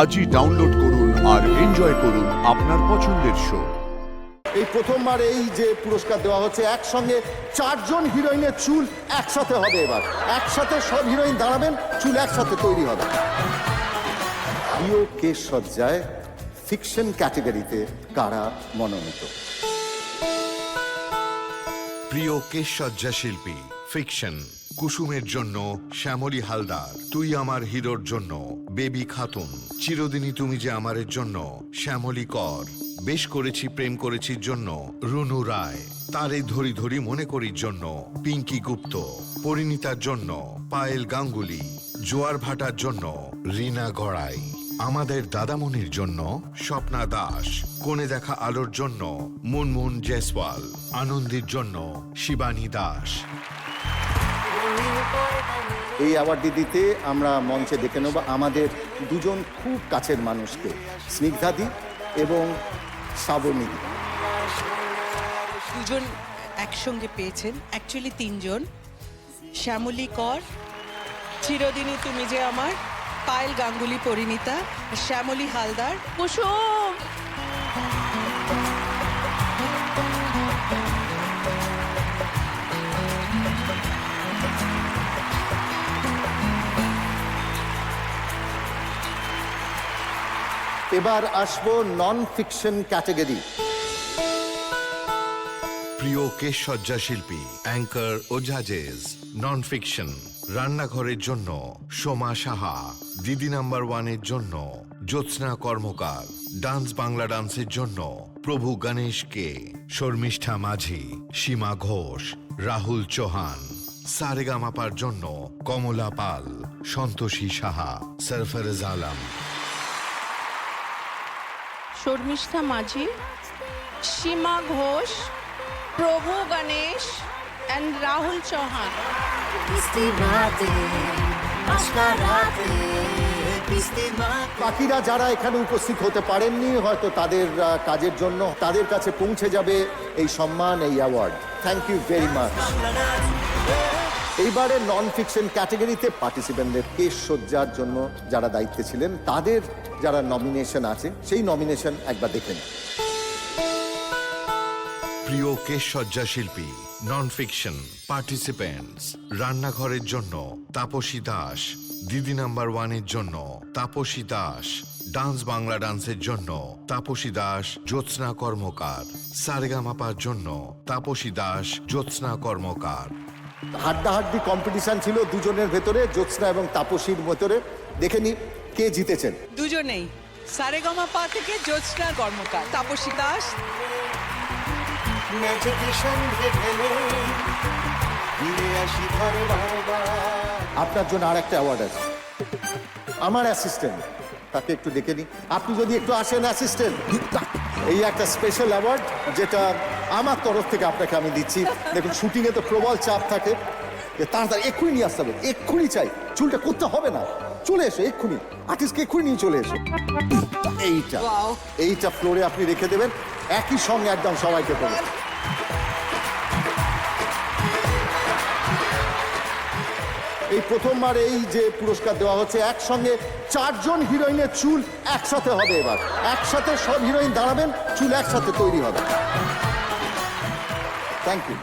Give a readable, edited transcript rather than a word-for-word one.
আজই ডাউনলোড করুন আর এনজয় করুন আপনার পছন্দের শো। এই প্রথমবার এই যে পুরস্কার দেওয়া হচ্ছে, একসঙ্গে 4 জন হিরোইনের চুল একসাথে হবে। এবার একসাথে সব হিরোইন দাঁড়াবেন, চুল একসাথে তৈরি হবে। প্রিয় কেশসজ্জায় ফিকশন ক্যাটাগরিতে কারা মনোনীত? প্রিয় কেশসজ্জা শিল্পী ফিকশন, কুসুমের জন্য শ্যামলী হালদার, তুই আমার হিরোর জন্য বেবি খাতুন, চিরদিনই তুমি যে আমারের জন্য শ্যামলী কর, বেশ করেছি প্রেম করেছির জন্য রুনু রায়, তারে ধরি ধরি মনে করির জন্য পিঙ্কি গুপ্ত, পরিণীতার জন্য পায়েল গাঙ্গুলি, জোয়ার ভাটার জন্য রিনা গড়াই, আমাদের দাদামণির জন্য স্বপ্না দাস, কোণে দেখা আলোর জন্য মুনমুন জয়সওয়াল, আনন্দের জন্য শিবানী দাস। এই অ্যাওয়ার্ডটি দিতে আমরা মঞ্চে ডেকে নেব আমাদের দুজন খুব কাছের মানুষকে, স্নিগ্ধাদি এবং শ্রাবণী। দুজন একসঙ্গে পেয়েছেন, অ্যাকচুয়ালি 3 জন। শ্যামলী কর, চিরদিনই তুমি যে আমার, পায়েল গাঙ্গুলি পরিণীতা, শ্যামলী হালদার, কুসুম। এবার আসবো নন ফিকশন ক্যাটাগরি। প্রিয় কেশসজ্জা শিল্পী অ্যাঙ্কার ও জাজেস, নন ফিকশন, রান্নাঘরের জন্য সোমা সাহা, দিদি নাম্বার 1-এর জন্য জ্যোৎস্না কর্মকার, ডান্স বাংলা ডান্সের জন্য প্রভু গণেশ কে, শর্মিষ্ঠা মাঝি, সীমা ঘোষ, রাহুল চৌহান, সারেগামাপার জন্য কমলা পাল, সন্তোষী সাহা, সরফরাজ আলম। শর্মিষ্ঠা মাঝি, সীমা ঘোষ, প্রভু গণেশ and রাহুল চৌহান। বাকিরা যারা এখানে উপস্থিত হতে পারেননি, হয়তো তাদের কাজের জন্য তাদের কাছে পৌঁছে যাবে এই সম্মান, এই award. Thank you very much. এইবারে নন ফিকশন ক্যাটাগরিতে পার্টিসিপেন্টদের কেশসজ্জার জন্য যারা দায়িত্বে ছিলেন, তাদের যারা নমিনেশন আছে, সেই নমিনেশন একবার দেখে নিন। প্রিয় কেশসজ্জা শিল্পী নন ফিকশন পার্টিসিপেন্টস, রান্নাঘরের জন্য তাপসী দাস, দিদি নাম্বার 1-এর জন্য তাপসী দাস, ডান্স বাংলা ডান্সের জন্য তাপসী দাস, জ্যোৎস্না কর্মকার, সারেগামাপার জন্য তাপসী দাস, জ্যোৎস্না কর্মকার। হাড্ডাহাড্ডি কম্পিটিশন ছিল দুজনের ভেতরে, জ্যোৎস্না এবং তাপসীর ভেতরে। দেখে নি কে জিতেছেন। দুজনেই সারেগামাপা থেকে জ্যোৎস্না কর্মকার, তাপসী দাস। আপনার জন্য আর একটা অ্যাওয়ার্ড আছে, আমার অ্যাসিস্ট্যান্ট, তাকে একটু ডেকে নি। আপনি যদি একটু আসেন অ্যাসিস্ট্যান্ট। এই একটা স্পেশাল অ্যাওয়ার্ড যেটা আমার তরফ থেকে আপনাকে আমি দিচ্ছি। দেখুন, শুটিংয়ে তো প্রবল চাপ থাকে, তাড়াতাড়ি এক্ষুনি নিয়ে আসতে হবে, এক্ষুনি চাই, চুলটা করতে হবে না, চলে এসো এক্ষুনি, আর্টিস্টকে এক্ষুনি নিয়ে চলে এসো। এইটা ফ্লোরে আপনি রেখে দেবেন, একই সঙ্গে একদম সবাইকে দেবেন। এই প্রথমবার এই যে পুরস্কার দেওয়া হচ্ছে, একসঙ্গে 4 জন হিরোইনের চুল একসাথে হবে। এবার একসাথে সব হিরোইন দাঁড়াবেন, চুল একসাথে তৈরি হবে। Thank you.